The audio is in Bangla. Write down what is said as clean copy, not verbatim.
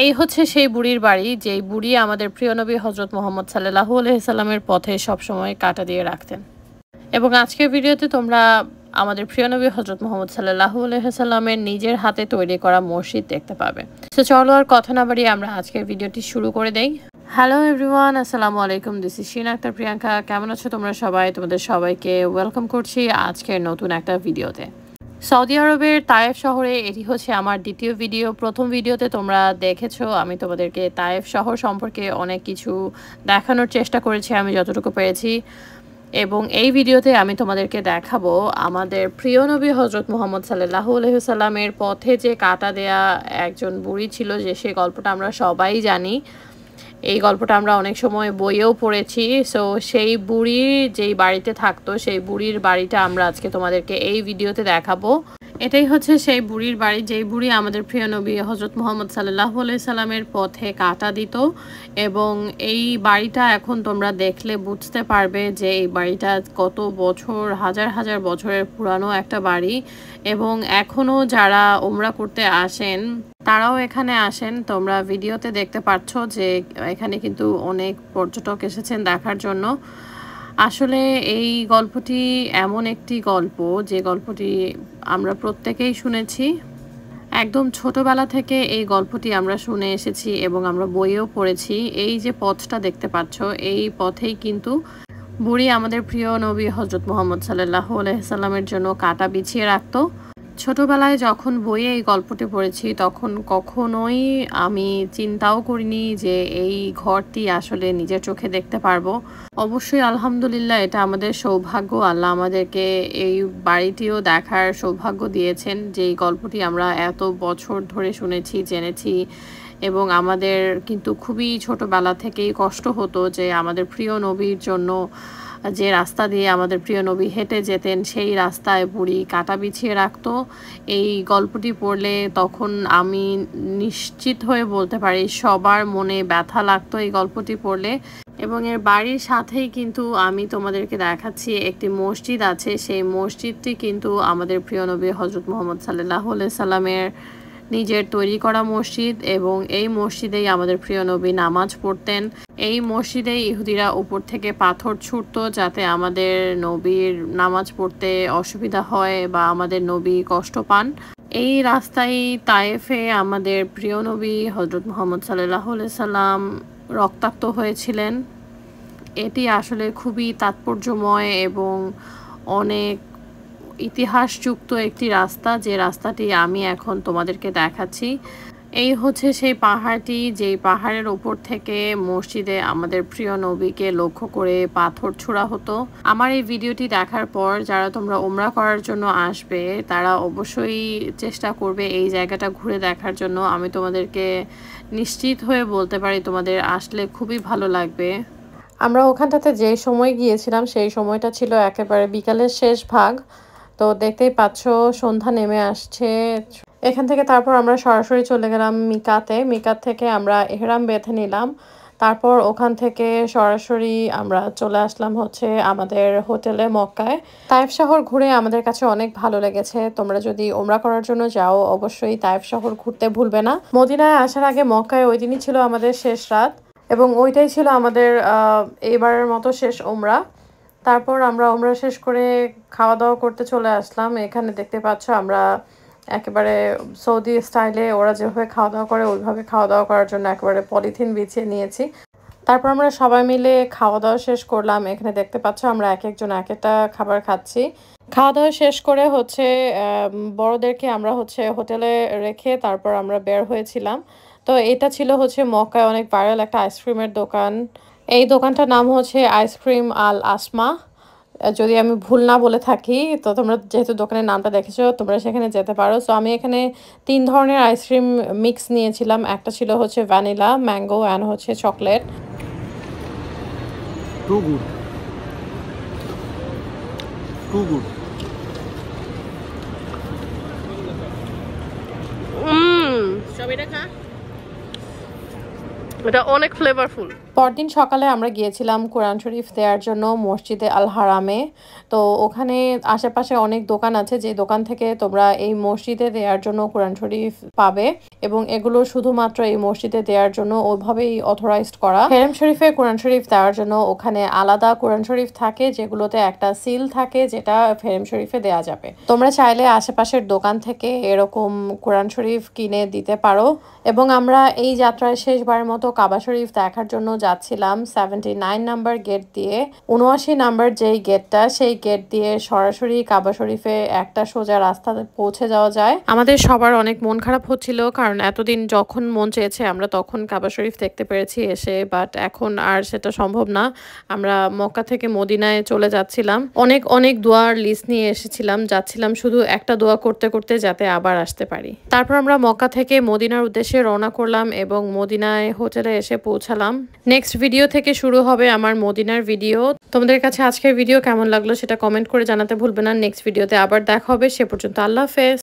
এই হচ্ছে সেই বুড়ির বাড়ি, যেই বুড়ি আমাদের প্রিয় নবী হযরত মুহাম্মদ সাল্লাল্লাহু আলাইহি সাল্লামের পথে সবসময় কাঁটা দিয়ে রাখতেন। এবং আজকের ভিডিওতে তোমরা আমাদের প্রিয় নবী হযরত মুহাম্মদ সাল্লাল্লাহু আলাইহি সাল্লামের নিজের হাতে তৈরি করা মসজিদ দেখতে পাবে। তো চলো আর কথা না বাড়িয়ে আমরা আজকের ভিডিওটি শুরু করে দেই। হ্যালো এভরিওয়ান, আসসালামু আলাইকুম। This is Shina Akter Priyanka. কেমন আছো তোমরা সবাই? তোমাদের সবাইকে ওয়েলকাম করছি আজকের নতুন একটা ভিডিওতে। সৌদি আরবের তায়েফ শহরে এটি হচ্ছে আমার দ্বিতীয় ভিডিও। প্রথম ভিডিওতে তোমরা দেখেছো আমি তোমাদেরকে তায়েফ শহর সম্পর্কে অনেক কিছু দেখানোর চেষ্টা করেছি আমি যতটুকু পেরেছি, এবং এই ভিডিওতে আমি তোমাদেরকে দেখাবো আমাদের প্রিয় নবী হযরত মুহাম্মদ সাল্লাল্লাহু আলাইহি সাল্লামের পথে যে কাঁটা দেয়া একজন বুড়ি ছিল, যে সেই গল্পটা আমরা সবাই জানি। এই গল্পটা আমরা অনেক সময় বইয়েও পড়েছি। সো সেই বুড়ি যেই বাড়িতে থাকতো, সেই বুড়ির বাড়িটা আমরা আজকে তোমাদেরকে এই ভিডিওতে দেখাবো। এটাই হচ্ছে সেই বুড়ির বাড়ি, যেই বুড়ি আমাদের প্রিয় নবী হযরত মুহাম্মদ সাল্লাল্লাহু আলাইহি সাল্লামের পথে কাঁটা দিত। এবং এই বাড়িটা এখন তোমরা দেখলে বুঝতে পারবে যে এই বাড়িটা কত বছর, হাজার হাজার বছরের পুরানো একটা বাড়ি। এবং এখনও যারা উমরা করতে আসেন তারাও এখানে আসেন। তোমরা ভিডিওতে দেখতে পাচ্ছ যে এখানে কিন্তু অনেক পর্যটক এসেছেন দেখার জন্য। আসলে এই গল্পটি এমন একটি গল্প যে গল্পটি আমরা প্রত্যেকেই শুনেছি। একদম ছোটবেলা থেকে এই গল্পটি আমরা শুনে এসেছি এবং আমরা বইয়েও পড়েছি। এই যে পথটা দেখতে পাচ্ছ, এই পথেই কিন্তু বুড়ি আমাদের প্রিয় নবী হযরত মুহাম্মদ সাল্লাল্লাহু আলাইহি সাল্লামের জন্য কাঁটা বিছিয়ে রাখতো। ছোটবেলায় যখন বইয়ে এই গল্পটি পড়েছি তখন কখনোই আমি চিন্তাও করিনি যে এই ঘরটি আসলে নিজের চোখে দেখতে পারবো। অবশ্যই আলহামদুলিল্লাহ, এটা আমাদের সৌভাগ্য। আল্লাহ আমাদেরকে এই বাড়িটিও দেখার সৌভাগ্য দিয়েছেন, যে এই গল্পটি আমরা এত বছর ধরে শুনেছি, জেনেছি। এবং আমাদের কিন্তু খুবই ছোটবেলা থেকেই কষ্ট হতো যে আমাদের প্রিয় নবীর জন্য যে রাস্তা দিয়ে আমাদের প্রিয় নবী হেঁটে যেতেন, সেই রাস্তায় বুড়ি কাঁটা বিছিয়ে রাখতো। এই গল্পটি পড়লে তখন আমি নিশ্চিত হয়ে বলতে পারি সবার মনে ব্যথা লাগতো এই গল্পটি পড়লে। এবং এর বাড়ির সাথেই কিন্তু আমি তোমাদেরকে দেখাচ্ছি একটি মসজিদ আছে। সেই মসজিদটি কিন্তু আমাদের প্রিয় নবী হযরত মুহাম্মদ সাল্লাল্লাহু আলাইহি সাল্লামের নিজের তৈরি করা মসজিদ। এবং এই মসজিদেই আমাদের প্রিয় নবী নামাজ পড়তেন। এই মসজিদে ইহুদিরা উপর থেকে পাথর ছুঁড়তো যাতে আমাদের নবীর নামাজ পড়তে অসুবিধা হয় বা আমাদের নবী কষ্ট পান। এই রাস্তায় তায়েফে আমাদের প্রিয় নবী হযরত মুহাম্মদ সাল্লাল্লাহু আলাইহি সাল্লাম রক্তাক্ত হয়েছিলেন। এটি আসলে খুবই তাৎপর্যময় এবং অনেক ইতিহাসযুক্ত একটি রাস্তা, যে রাস্তাটি আমি এখন তোমাদেরকে দেখাচ্ছি। এই হচ্ছে সেই পাহাড়টি, যেই পাহাড়ের উপর থেকে মসজিদে আমাদের প্রিয় নবীকে লক্ষ্য করে পাথর ছোড়া হতো। আমার এই ভিডিওটি দেখার পর যারা তোমরা উমরা করার জন্য আসবে তারা অবশ্যই চেষ্টা করবে এই জায়গাটা ঘুরে দেখার জন্য। আমি তোমাদেরকে নিশ্চিত হয়ে বলতে পারি তোমাদের আসলে খুবই ভালো লাগবে। আমরা ওখানটাতে যে সময় গিয়েছিলাম সেই সময়টা ছিল একেবারে বিকালের শেষ ভাগ। তো দেখতেই পাচ্ছ সন্ধ্যা নেমে আসছে। এখান থেকে তারপর আমরা সরাসরি চলে গেলাম মিকাতে। মিকাত থেকে আমরা এহরাম বেঁধে নিলাম। তারপর ওখান থেকে সরাসরি আমরা চলে আসলাম হচ্ছে আমাদের হোটেলে মক্কায়। তায়েফ শহর ঘুরে আমাদের কাছে অনেক ভালো লেগেছে। তোমরা যদি ওমরা করার জন্য যাও অবশ্যই তায়েফ শহর ঘুরতে ভুলবে না। মদিনায় আসার আগে মক্কায় ওই দিনই ছিল আমাদের শেষ রাত এবং ওইটাই ছিল আমাদের এইবারের মতো শেষ ওমরা। তারপর আমরা ওমরা শেষ করে খাওয়া দাওয়া করতে চলে আসলাম। এখানে দেখতে পাচ্ছ আমরা একেবারে সৌদি স্টাইলে ওরা যেভাবে খাওয়া দাওয়া করে ওইভাবে খাওয়া দাওয়া করার জন্য একেবারে পলিথিন বিছিয়ে নিয়েছি। তারপর আমরা সবাই মিলে খাওয়া দাওয়া শেষ করলাম। এখানে দেখতে পাচ্ছ আমরা এক একজন এক একটা খাবার খাচ্ছি। খাওয়া দাওয়া শেষ করে হচ্ছে বড়দেরকে আমরা হচ্ছে হোটেলে রেখে তারপর আমরা বের হয়েছিলাম। তো এটা ছিল হচ্ছে মক্কায় অনেক ভাইরাল একটা আইসক্রিমের দোকান। এই দোকানটার নাম হচ্ছে আইসক্রিম আল আসমা। যদি আমি ভুল না বলে থাকি, তো তোমরা যেহেতু দোকানের নামটা দেখেছো তোমরা সেখানে যেতে পারো। সো আমি এখানে 3 ধরনের আইসক্রিম মিক্স নিয়েছিলাম। একটা ছিল হচ্ছে ভ্যানিলা, ম্যাঙ্গো অ্যান্ড হচ্ছে chocolate. Too good, too good. এটা অনেক ফ্লেভারফুল। পরদিন সকালে আমরা গিয়েছিলাম কোরআন শরীফ দেওয়ার জন্য মসজিদে আল হারামে। তো ওখানে আশেপাশে অনেক দোকান আছে, যে দোকান থেকে তোমরা এই মসজিদে দেওয়ার জন্য কোরআন শরীফ পাবে, এবং এগুলো শুধুমাত্র এই মসজিদে দেওয়ার জন্য ওইভাবেই অথরাইজড করা। হেরেম শরীফে কোরআন শরীফ দেওয়ার জন্য ওখানে আলাদা কোরআন শরীফ থাকে, যেগুলোতে একটা সিল থাকে, যেটা হেরেম শরীফে দেওয়া যাবে। তোমরা চাইলে আশেপাশের দোকান থেকে এরকম কোরআন শরীফ কিনে দিতে পারো। এবং আমরা এই যাত্রায় শেষবারের মতো কাবা শরীফ দেখার জন্য যাচ্ছিলাম 79 নাম্বার গেট দিয়ে। 79 নাম্বার যেই গেটটা, সেই গেট দিয়ে সরাসরি কাবা শরীফে একটা সোজা রাস্তা পৌঁছে যাওয়া যায়। আমাদের সবার অনেক মন খারাপ হচ্ছিল, কারণ এতদিন যখন মন চেয়েছে আমরা তখন কাবা শরীফ দেখতে পেরেছি এসে, বাট এখন আর সেটা সম্ভব না। আমরা মক্কা থেকে মদিনায় চলে যাচ্ছিলাম, অনেক অনেক দোয়ার লিস্ট নিয়ে এসেছিলাম, যাচ্ছিলাম শুধু একটা দোয়া করতে করতে যাতে আবার আসতে পারি। তারপর আমরা মক্কা থেকে মদিনার উদ্দেশ্যে রওনা করলাম এবং মদিনায় হোটেলে এসে পৌঁছালাম। নেক্সট ভিডিও থেকে শুরু হবে আমার মদিনার ভিডিও। তোমাদের কাছে আজকের ভিডিও কেমন লাগলো সেটা কমেন্ট করে জানাতে ভুলবে না। নেক্সট ভিডিওতে আবার দেখা হবে, সে পর্যন্ত আল্লাহ হাফেজ।